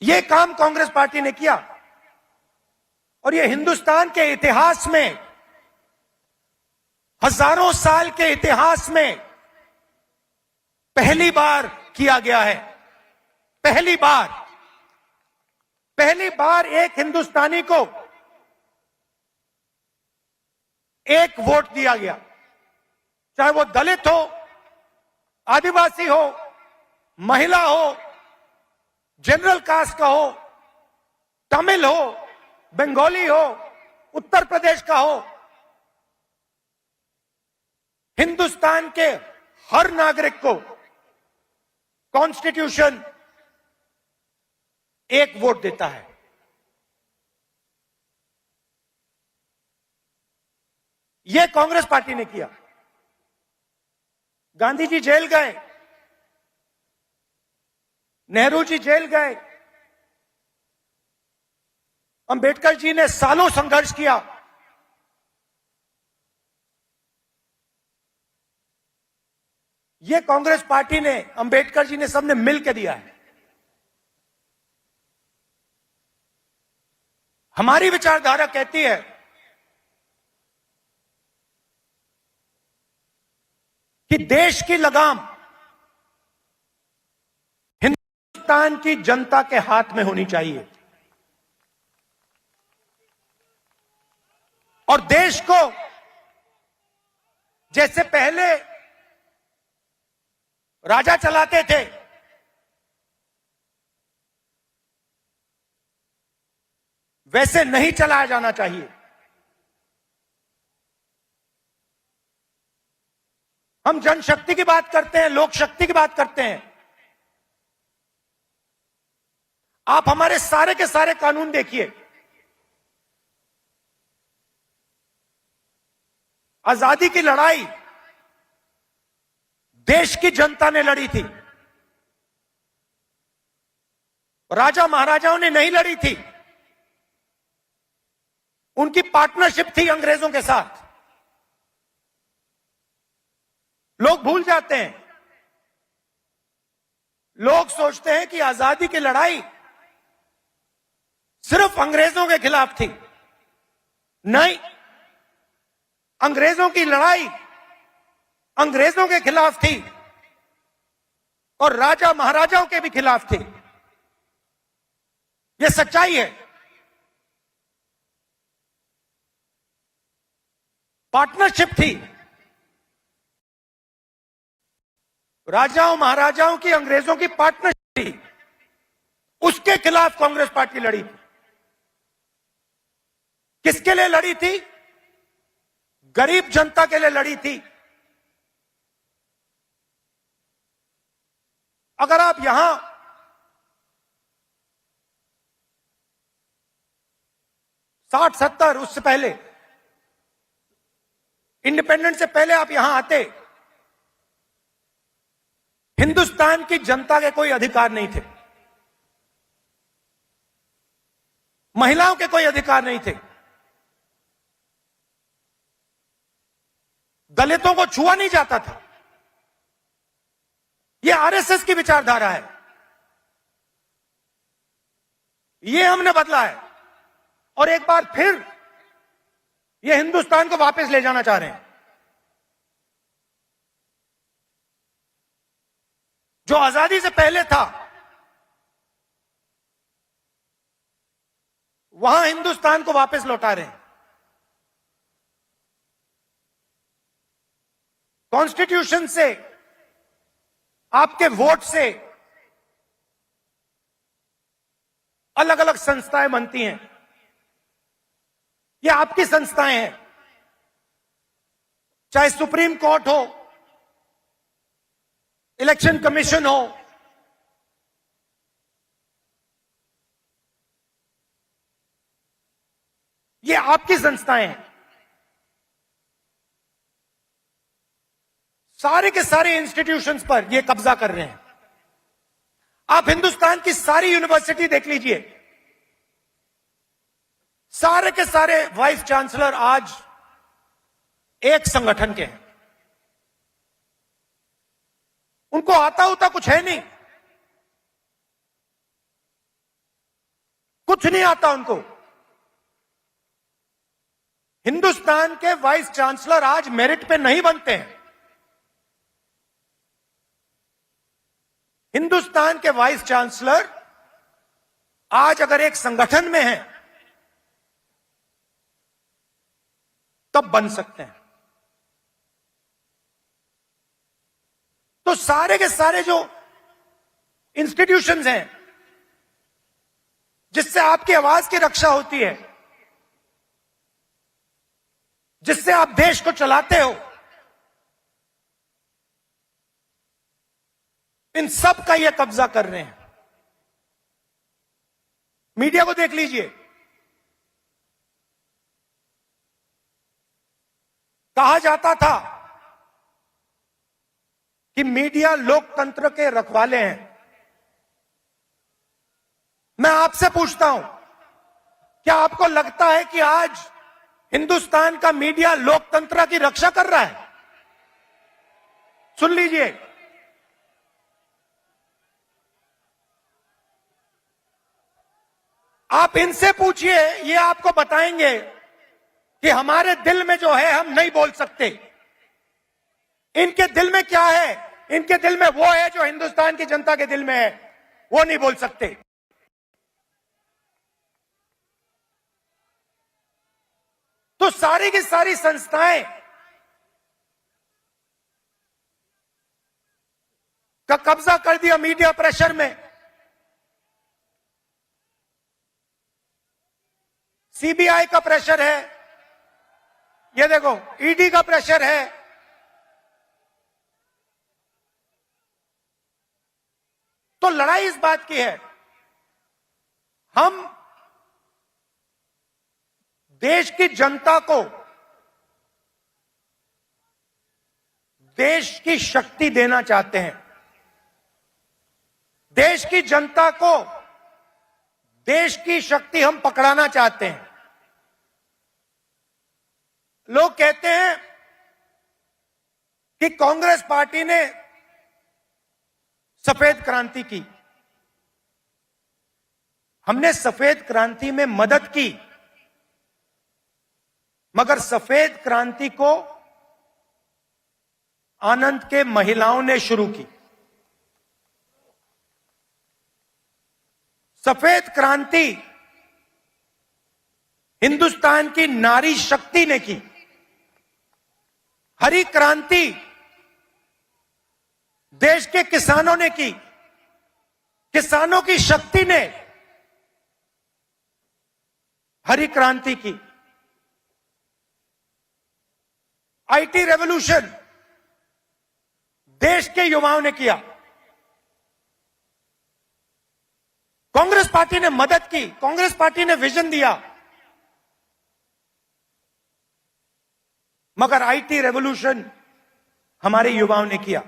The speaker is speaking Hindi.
ये काम कांग्रेस पार्टी ने किया और ये हिंदुस्तान के इतिहास में, हजारों साल के इतिहास में पहली बार किया गया है। पहली बार एक हिंदुस्तानी को एक वोट दिया गया, चाहे वो दलित हो, आदिवासी हो, महिला हो, जनरल कास्ट का हो, तमिल हो, बंगाली हो, उत्तर प्रदेश का हो। हिंदुस्तान के हर नागरिक को कॉन्स्टिट्यूशन एक वोट देता है। यह कांग्रेस पार्टी ने किया। गांधी जी जेल गए, नेहरू जी जेल गए, अंबेडकर जी ने सालों संघर्ष किया। यह कांग्रेस पार्टी ने, अंबेडकर जी ने, सबने मिलकर दिया है। हमारी विचारधारा कहती है कि देश की लगाम हिंदुस्तान की जनता के हाथ में होनी चाहिए और देश को जैसे पहले राजा चलाते थे, वैसे नहीं चलाया जाना चाहिए। हम जनशक्ति की बात करते हैं, लोक शक्ति की बात करते हैं। आप हमारे सारे के सारे कानून देखिए, आजादी की लड़ाई देश की जनता ने लड़ी थी, राजा महाराजाओं ने नहीं लड़ी थी। उनकी पार्टनरशिप थी अंग्रेजों के साथ। लोग भूल जाते हैं, लोग सोचते हैं कि आजादी की लड़ाई सिर्फ अंग्रेजों के खिलाफ थी। नहीं, अंग्रेजों की लड़ाई अंग्रेजों के खिलाफ थी और राजा महाराजाओं के भी खिलाफ थी। यह सच्चाई है। पार्टनरशिप थी राजाओं महाराजाओं की, अंग्रेजों की पार्टनरशिप थी। उसके खिलाफ कांग्रेस पार्टी लड़ी थी। किसके लिए लड़ी थी? गरीब जनता के लिए लड़ी थी। अगर आप यहां साठ 70 उससे पहले, इंडिपेंडेंस से पहले आप यहां आते, हिंदुस्तान की जनता के कोई अधिकार नहीं थे, महिलाओं के कोई अधिकार नहीं थे, दलितों को छुआ नहीं जाता था। यह आरएसएस की विचारधारा है। यह हमने बदला है और एक बार फिर यह हिंदुस्तान को वापस ले जाना चाह रहे हैं। जो आजादी से पहले था, वहां हिंदुस्तान को वापस लौटा रहे हैं। कॉन्स्टिट्यूशन से, आपके वोट से अलग अलग संस्थाएं बनती हैं। ये आपकी संस्थाएं हैं, चाहे सुप्रीम कोर्ट हो, इलेक्शन कमीशन हो, ये आपकी संस्थाएं हैं। सारे के सारे इंस्टीट्यूशंस पर ये कब्जा कर रहे हैं। आप हिंदुस्तान की सारी यूनिवर्सिटी देख लीजिए, सारे के सारे वाइस चांसलर आज एक संगठन के हैं। उनको आता होता कुछ है नहीं। कुछ नहीं आता उनको। हिंदुस्तान के वाइस चांसलर आज मेरिट पे नहीं बनते हैं। हिंदुस्तान के वाइस चांसलर आज अगर एक संगठन में हैं तब बन सकते हैं। तो सारे के सारे जो इंस्टीट्यूशंस हैं जिससे आपकी आवाज की रक्षा होती है, जिससे आप देश को चलाते हो, इन सब का ये कब्जा कर रहे हैं। मीडिया को देख लीजिए, कहा जाता था कि मीडिया लोकतंत्र के रखवाले हैं। मैं आपसे पूछता हूं, क्या आपको लगता है कि आज हिंदुस्तान का मीडिया लोकतंत्र की रक्षा कर रहा है? सुन लीजिए, आप इनसे पूछिए, ये आपको बताएंगे कि हमारे दिल में जो है हम नहीं बोल सकते। इनके दिल में क्या है? इनके दिल में वो है जो हिंदुस्तान की जनता के दिल में है, वो नहीं बोल सकते। तो सारी की सारी संस्थाएं का कब्जा कर दिया मीडिया प्रेशर में। सीबीआई का प्रेशर है, ये देखो ईडी का प्रेशर है। तो लड़ाई इस बात की है, हम देश की जनता को देश की शक्ति देना चाहते हैं। देश की जनता को देश की शक्ति हम पकड़ाना चाहते हैं। लोग कहते हैं कि कांग्रेस पार्टी ने सफेद क्रांति की। हमने सफेद क्रांति में मदद की, मगर सफेद क्रांति को आनंद के महिलाओं ने शुरू की। सफेद क्रांति हिंदुस्तान की नारी शक्ति ने की। हरी क्रांति देश के किसानों ने की। किसानों की शक्ति ने हरी क्रांति की। आईटी रेवोल्यूशन देश के युवाओं ने किया। कांग्रेस पार्टी ने मदद की, कांग्रेस पार्टी ने विजन दिया, मगर आईटी रेवोल्यूशन हमारे युवाओं ने किया।